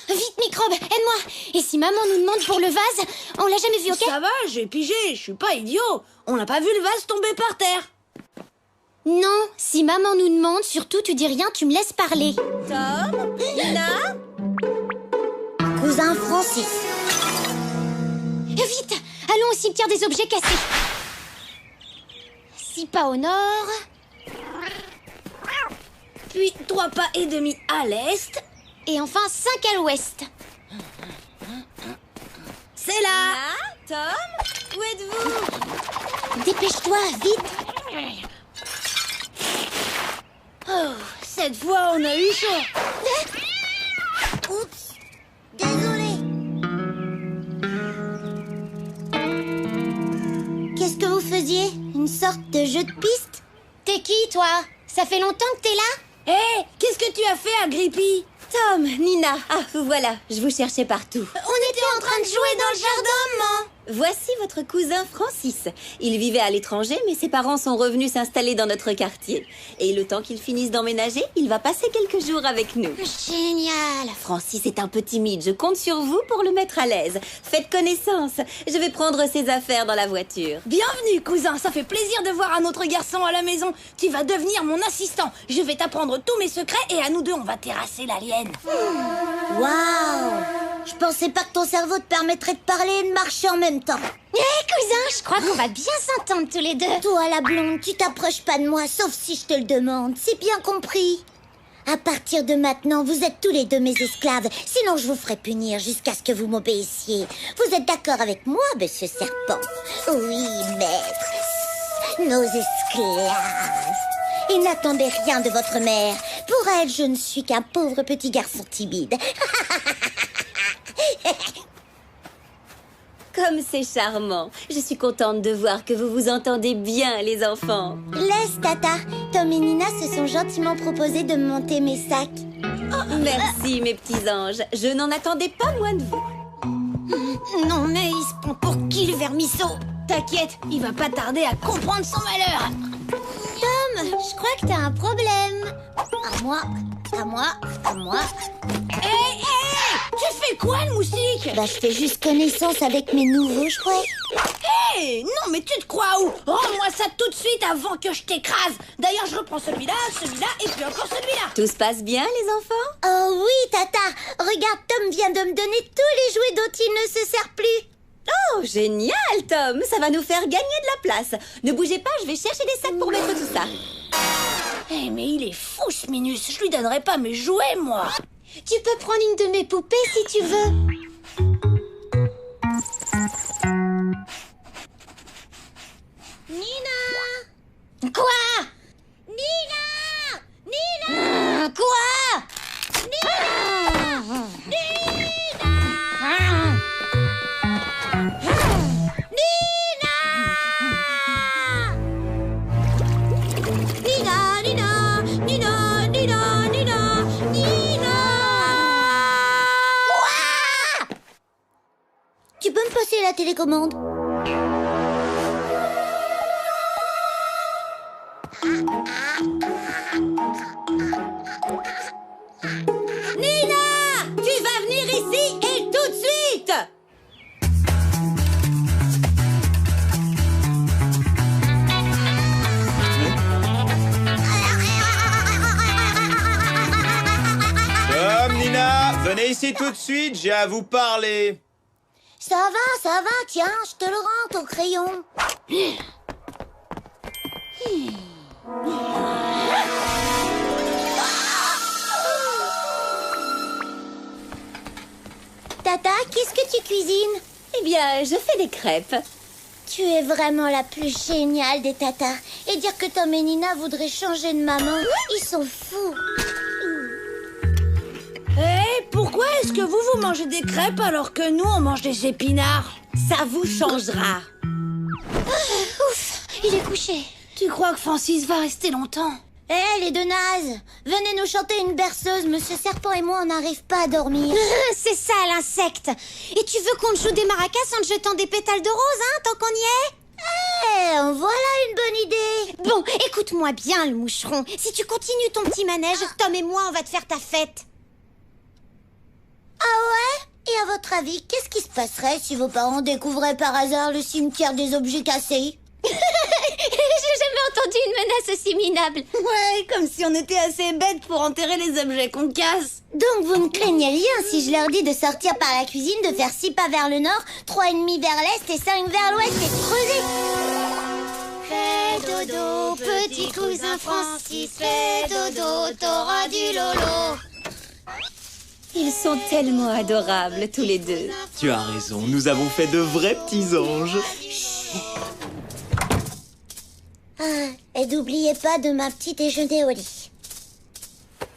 Vite, Microbe, aide-moi. Et si maman nous demande pour le vase, on l'a jamais vu, ok? Ça va, j'ai pigé, je suis pas idiot. On n'a pas vu le vase tomber par terre. Non, si maman nous demande, surtout tu dis rien, tu me laisses parler. Tom, Nina, Cousin Francis. Vite, allons au cimetière des objets cassés. 6 pas au nord. Puis 3 pas et demi à l'est. Et enfin 5 à l'ouest. C'est là. Nina, Tom, où êtes-vous? Dépêche-toi, vite. Oh, cette fois, on a eu chaud. Oups, désolé. Qu'est-ce que vous faisiez? Une sorte de jeu de piste? T'es qui, toi? Ça fait longtemps que t'es là? Hé, qu'est-ce que tu as fait, Agrippi? Tom, Nina, ah, vous voilà, je vous cherchais partout. On était en train de jouer dans le jardin, maman. Voici votre cousin Francis. Il vivait à l'étranger, mais ses parents sont revenus s'installer dans notre quartier. Et le temps qu'ils finissent d'emménager, il va passer quelques jours avec nous. Génial. Francis est un peu timide, je compte sur vous pour le mettre à l'aise. Faites connaissance, je vais prendre ses affaires dans la voiture. Bienvenue, cousin, ça fait plaisir de voir un autre garçon à la maison. Tu vas devenir mon assistant. Je vais t'apprendre tous mes secrets et à nous deux, on va terrasser l'alien. Waouh. Je pensais pas que ton cerveau te permettrait de parler et de marcher en même temps. Cousin, je crois qu'on va bien s'entendre tous les deux. Toi, la blonde, tu t'approches pas de moi, sauf si je te le demande. C'est bien compris. À partir de maintenant, vous êtes tous les deux mes esclaves. Sinon, je vous ferai punir jusqu'à ce que vous m'obéissiez. Vous êtes d'accord avec moi, monsieur Serpent? Oui, maître. Nos esclaves. Et n'attendez rien de votre mère. Pour elle, je ne suis qu'un pauvre petit garçon timide. Comme c'est charmant. Je suis contente de voir que vous vous entendez bien, les enfants. Laisse, Tata. Tom et Nina se sont gentiment proposés de monter mes sacs. Merci, mes petits anges. Je n'en attendais pas moins de vous. Non, mais il se prend pour qui, le vermisseau? T'inquiète, il va pas tarder à comprendre son malheur. Tom, je crois que t'as un problème. À moi, à moi, à moi. Hé, tu fais quoi, le moustique? Bah, je fais juste connaissance avec mes nouveaux jouets. Hé, non, mais tu te crois où? Rends-moi ça tout de suite avant que je t'écrase. D'ailleurs, je reprends celui-là et puis encore celui-là. Tout se passe bien, les enfants? Oh oui, Tata. Regarde, Tom vient de me donner tous les jouets dont il ne se sert plus. Oh, génial, Tom. Ça va nous faire gagner de la place. Ne bougez pas, je vais chercher des sacs pour mettre tout ça. Eh, mais il est fou, ce Minus. Je lui donnerai pas mes jouets, moi. Tu peux prendre une de mes poupées si tu veux. Nina! Quoi? Nina! Nina! Quoi? Nina! Nina! Nina! Nina! Nina! Nina! Nina! Nina! Quoi? Tu peux me passer la télécommande? Nina! Tu vas venir ici et tout de suite! Tom, Nina, venez ici tout de suite, j'ai à vous parler. Ça va, tiens, je te le rends, ton crayon. que tu cuisines? Eh bien, je fais des crêpes. Tu es vraiment la plus géniale des tatas. Et dire que Tom et Nina voudraient changer de maman, ils sont fous. Hé, pourquoi est-ce que vous mangez des crêpes alors que nous, on mange des épinards? Ça vous changera. Ouf, il est couché. Tu crois que Francis va rester longtemps? Hé, les deux nazes, venez nous chanter une berceuse. Monsieur Serpent et moi, on n'arrive pas à dormir. C'est ça, l'insecte. Et tu veux qu'on te joue des maracas en te jetant des pétales de rose, hein, tant qu'on y est? En voilà une bonne idée. Bon, écoute-moi bien, le moucheron. Si tu continues ton petit manège, Tom et moi, on va te faire ta fête. Ah ouais? Et à votre avis, qu'est-ce qui se passerait si vos parents découvraient par hasard le cimetière des objets cassés? J'ai jamais entendu une menace aussi minable. Ouais, comme si on était assez bêtes pour enterrer les objets qu'on casse. Donc vous ne craignez rien si je leur dis de sortir par la cuisine, de faire 6 pas vers le nord, 3,5 vers l'est et 5 vers l'ouest et de creuser. Fais dodo, petit cousin Francis, fais dodo, t'auras du lolo. Ils sont tellement adorables, tous les deux. Tu as raison, nous avons fait de vrais petits anges. Ah, et n'oubliez pas de ma petit déjeuner au lit.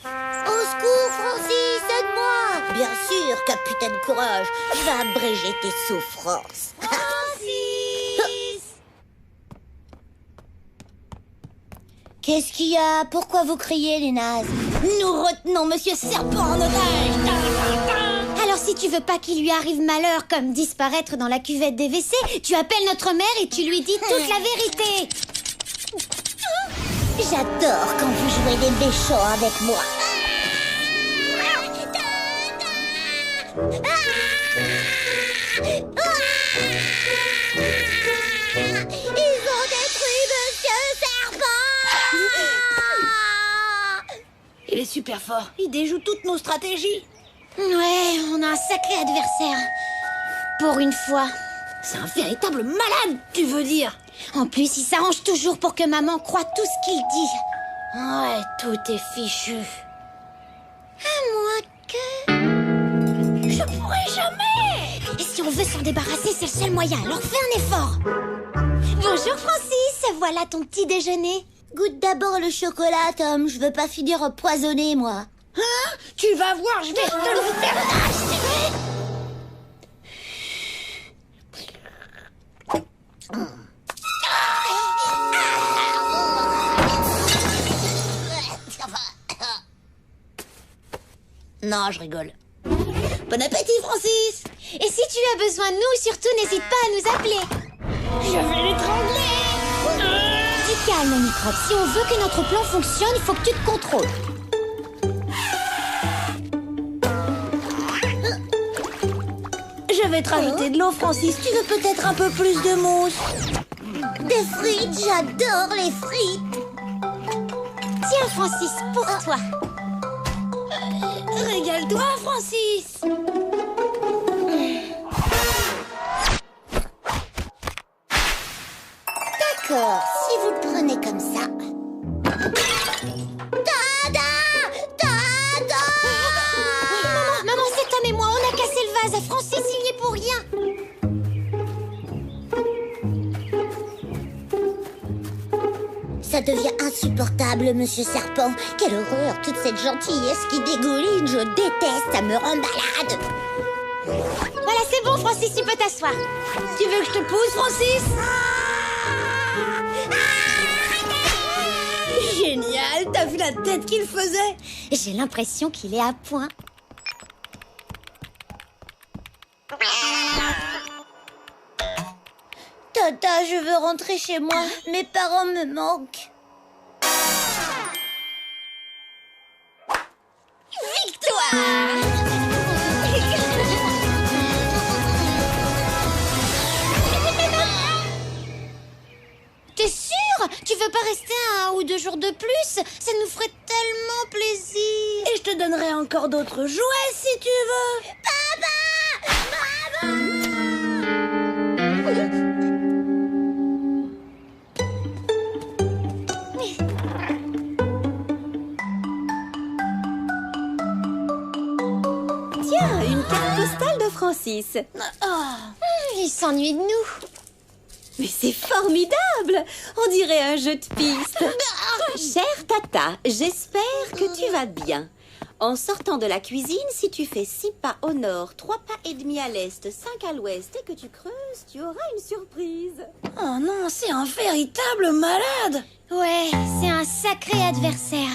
Au secours, Francis, aide-moi! Bien sûr, capitaine Courage, je vais abréger tes souffrances. Francis! Qu'est-ce qu'il y a? Pourquoi vous criez, les nazes? Nous retenons Monsieur Serpent en otage. Alors si tu veux pas qu'il lui arrive malheur comme disparaître dans la cuvette des WC, tu appelles notre mère et tu lui dis toute la vérité. J'adore quand vous jouez des méchants avec moi. Ils ont détruit Monsieur Serpent! Il est super fort. Il déjoue toutes nos stratégies. Ouais, on a un sacré adversaire. Pour une fois. C'est un véritable malade, tu veux dire? En plus, il s'arrange toujours pour que maman croie tout ce qu'il dit. Ouais, tout est fichu. À moins que... Je pourrais jamais. Et si on veut s'en débarrasser, c'est le seul moyen. Alors fais un effort. Bonjour Francis, voilà ton petit déjeuner. Goûte d'abord le chocolat, Tom. Je veux pas finir empoisonné, moi. Hein? Tu vas voir, je vais te le faire lâcher. Non, je rigole. Bon appétit, Francis! Et si tu as besoin de nous, surtout n'hésite pas à nous appeler. Je vais l'étrangler! Du calme, microbe. Si on veut que notre plan fonctionne, il faut que tu te contrôles. Je vais te rajouter de l'eau, Francis. Tu veux peut-être un peu plus de mousse? Des frites, j'adore les frites. Tiens, Francis, pour toi. Régale-toi, Francis! D'accord, si vous le prenez comme ça. Tada! Tada! Maman, c'est Tom et moi, on a cassé le vase. Francis, il n'y est pour rien. Ça devient insupportable, Monsieur Serpent. Quelle horreur, toute cette gentillesse qui dégouline. Je déteste, ça me rend malade. Voilà, c'est bon, Francis, tu peux t'asseoir. Tu veux que je te pousse, Francis? Génial! T'as vu la tête qu'il faisait? J'ai l'impression qu'il est à point. Tata, je veux rentrer chez moi. Mes parents me manquent. T'es sûr? Tu veux pas rester 1 ou 2 jours de plus? Ça nous ferait tellement plaisir. Et je te donnerai encore d'autres jouets si tu veux. Tiens, une carte postale de Francis. Il s'ennuie de nous. Mais c'est formidable! On dirait un jeu de piste. Chère Tata, j'espère que tu vas bien. En sortant de la cuisine, si tu fais 6 pas au nord, 3 pas et demi à l'est, 5 à l'ouest et que tu creuses, tu auras une surprise. Oh non, c'est un véritable malade. Ouais, c'est un sacré adversaire.